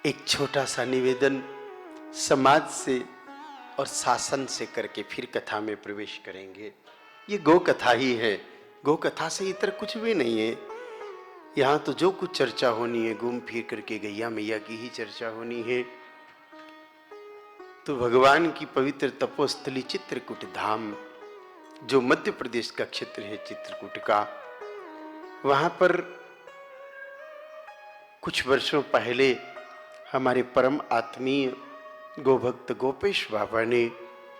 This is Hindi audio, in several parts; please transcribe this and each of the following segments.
एक छोटा सा निवेदन समाज से और शासन से करके फिर कथा में प्रवेश करेंगे। ये गौ कथा ही है, गौ कथा से इतर कुछ भी नहीं है। यहाँ तो जो कुछ चर्चा होनी है घूम फिर करके गैया मैया की ही चर्चा होनी है। तो भगवान की पवित्र तपोस्थली चित्रकूट धाम, जो मध्य प्रदेश का क्षेत्र है चित्रकूट का, वहां पर कुछ वर्षों पहले हमारे परम आत्मीय गोभक्त गोपेश बाबा ने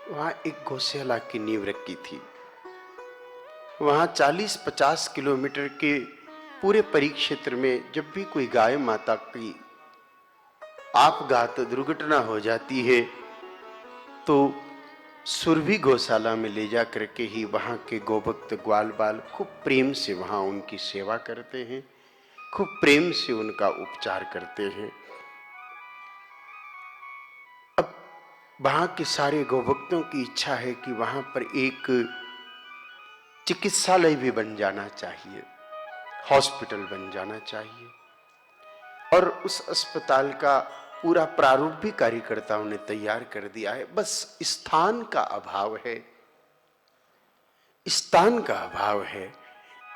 वहां एक गौशाला की नींव रखी थी। वहां 40-50 किलोमीटर के पूरे परिक्षेत्र में जब भी कोई गाय माता की आपघात दुर्घटना हो जाती है तो सुरभि गौशाला में ले जा करके ही वहां के गोभक्त ग्वाल बाल खूब प्रेम से वहां उनकी सेवा करते हैं, खूब प्रेम से उनका उपचार करते हैं। अब वहां के सारे गोभक्तों की इच्छा है कि वहां पर एक चिकित्सालय भी बन जाना चाहिए, हॉस्पिटल बन जाना चाहिए। और उस अस्पताल का पूरा प्रारूप भी कार्यकर्ताओं ने तैयार कर दिया है। बस स्थान का अभाव है, स्थान का अभाव है।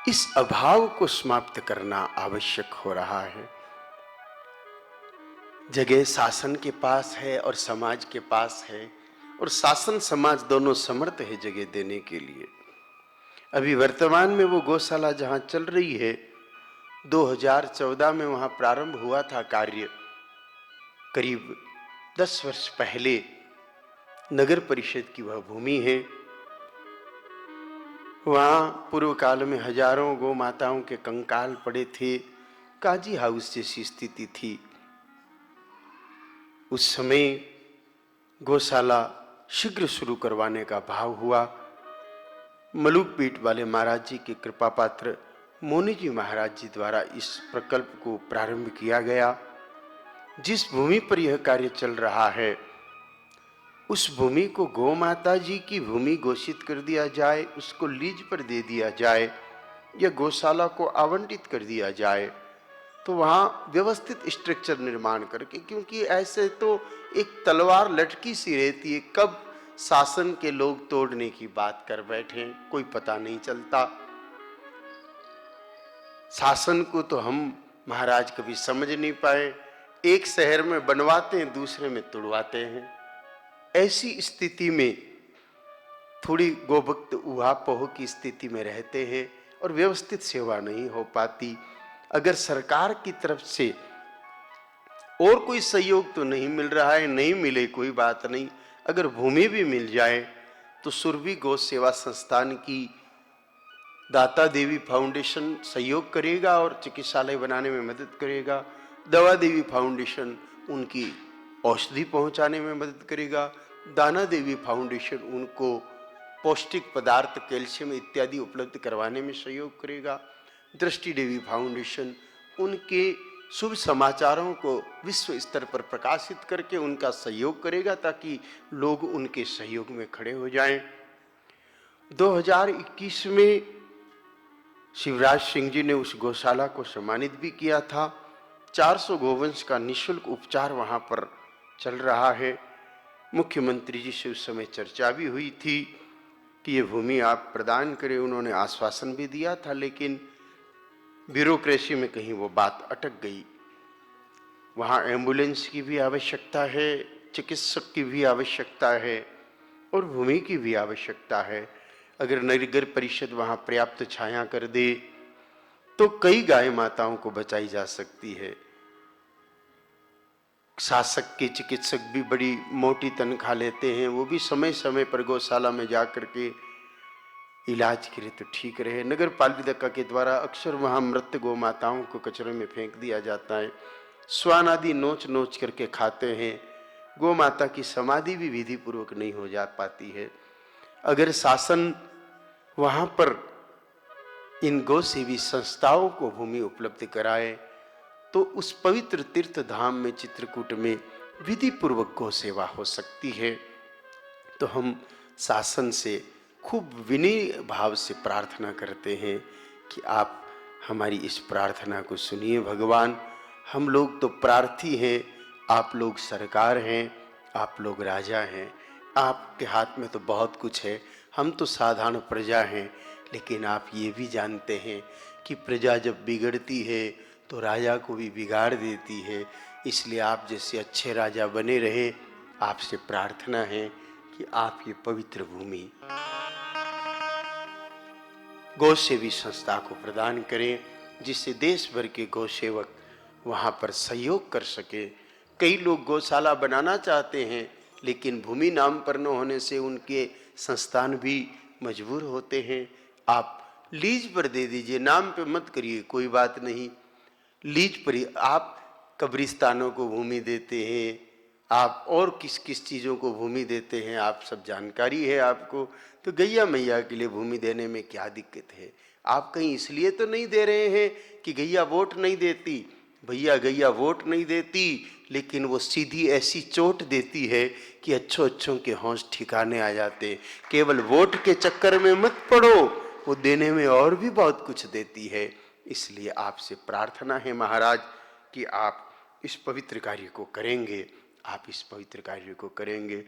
इस अभाव को समाप्त करना आवश्यक हो रहा है। जगह शासन के पास है और समाज के पास है, और शासन समाज दोनों समर्थ है जगह देने के लिए। अभी वर्तमान में वो गौशाला जहां चल रही है, 2014 में वहां प्रारंभ हुआ था कार्य। करीब 10 वर्ष पहले नगर परिषद की वह भूमि है। वहां पूर्व काल में हजारों गौ माताओं के कंकाल पड़े थे, काजी हाउस जैसी स्थिति थी। उस समय गौशाला शीघ्र शुरू करवाने का भाव हुआ। मलुक पीठ वाले महाराज जी के कृपा पात्र मोनी जी महाराज जी द्वारा इस प्रकल्प को प्रारंभ किया गया। जिस भूमि पर यह कार्य चल रहा है उस भूमि को गौ माता जी की भूमि घोषित कर दिया जाए, उसको लीज पर दे दिया जाए या गौशाला को आवंटित कर दिया जाए, तो वहाँ व्यवस्थित स्ट्रक्चर निर्माण करके, क्योंकि ऐसे तो एक तलवार लटकी सी रहती है, कब शासन के लोग तोड़ने की बात कर बैठे कोई पता नहीं चलता। शासन को तो हम महाराज कभी समझ नहीं पाए, एक शहर में बनवाते हैं दूसरे में तुड़वाते हैं। ऐसी स्थिति में थोड़ी गोभक्त उहापोह की स्थिति में रहते हैं और व्यवस्थित सेवा नहीं हो पाती। अगर सरकार की तरफ से और कोई सहयोग तो नहीं मिल रहा है, नहीं मिले कोई बात नहीं, अगर भूमि भी मिल जाए तो सुरभि गौ सेवा संस्थान की दाता देवी फाउंडेशन सहयोग करेगा और चिकित्सालय बनाने में मदद करेगा। दवा देवी फाउंडेशन उनकी औषधि पहुंचाने में मदद करेगा। दाना देवी फाउंडेशन उनको पौष्टिक पदार्थ, कैल्शियम इत्यादि उपलब्ध करवाने में सहयोग करेगा। दृष्टि देवी फाउंडेशन उनके शुभ समाचारों को विश्व स्तर पर प्रकाशित करके उनका सहयोग करेगा ताकि लोग उनके सहयोग में खड़े हो जाएं। 2021 में शिवराज सिंह जी ने उस गौशाला को सम्मानित भी किया था। 400 गोवंश का निःशुल्क उपचार वहां पर चल रहा है। मुख्यमंत्री जी से उस समय चर्चा भी हुई थी कि ये भूमि आप प्रदान करें, उन्होंने आश्वासन भी दिया था, लेकिन ब्यूरोक्रेसी में कहीं वो बात अटक गई। वहाँ एम्बुलेंस की भी आवश्यकता है, चिकित्सक की भी आवश्यकता है और भूमि की भी आवश्यकता है। अगर नगर परिषद वहाँ पर्याप्त छाया कर दे तो कई गाय माताओं को बचाई जा सकती है। शासक के चिकित्सक भी बड़ी मोटी तनख्वाह लेते हैं, वो भी समय समय पर गौशाला में जाकर के इलाज के लिए तो ठीक रहे। नगर पालिका के द्वारा अक्सर वहाँ मृत गौ माताओं को कचरे में फेंक दिया जाता है, स्वान आदि नोच नोच करके खाते हैं। गौ माता की समाधि भी विधि पूर्वक नहीं हो जा पाती है। अगर शासन वहाँ पर इन गौ सेवी संस्थाओं को भूमि उपलब्ध कराए तो उस पवित्र तीर्थ धाम में चित्रकूट में विधि पूर्वक गौ सेवा हो सकती है। तो हम शासन से खूब विनय भाव से प्रार्थना करते हैं कि आप हमारी इस प्रार्थना को सुनिए भगवान। हम लोग तो प्रार्थी हैं, आप लोग सरकार हैं, आप लोग राजा हैं, आपके हाथ में तो बहुत कुछ है, हम तो साधारण प्रजा हैं। लेकिन आप ये भी जानते हैं कि प्रजा जब बिगड़ती है तो राजा को भी बिगाड़ देती है। इसलिए आप जैसे अच्छे राजा बने रहे, आपसे प्रार्थना है कि आप ये पवित्र भूमि गौ सेवी संस्था को प्रदान करें, जिससे देश भर के गौ सेवक वहाँ पर सहयोग कर सके। कई लोग गौशाला बनाना चाहते हैं, लेकिन भूमि नाम पर न होने से उनके संस्थान भी मजबूर होते हैं। आप लीज पर दे दीजिए, नाम पे मत करिए, कोई बात नहीं। लीज पर ही आप कब्रिस्तानों को भूमि देते हैं, आप और किस किस चीज़ों को भूमि देते हैं, आप सब जानकारी है आपको। तो गैया मैया के लिए भूमि देने में क्या दिक्कत है? आप कहीं इसलिए तो नहीं दे रहे हैं कि गैया वोट नहीं देती। भैया गैया वोट नहीं देती, लेकिन वो सीधी ऐसी चोट देती है कि अच्छों के होश ठिकाने आ जाते। केवल वोट के चक्कर में मत पड़ो, वो देने में और भी बहुत कुछ देती है। इसलिए आपसे प्रार्थना है महाराज कि आप इस पवित्र कार्य को करेंगे, आप इस पवित्र कार्य को करेंगे।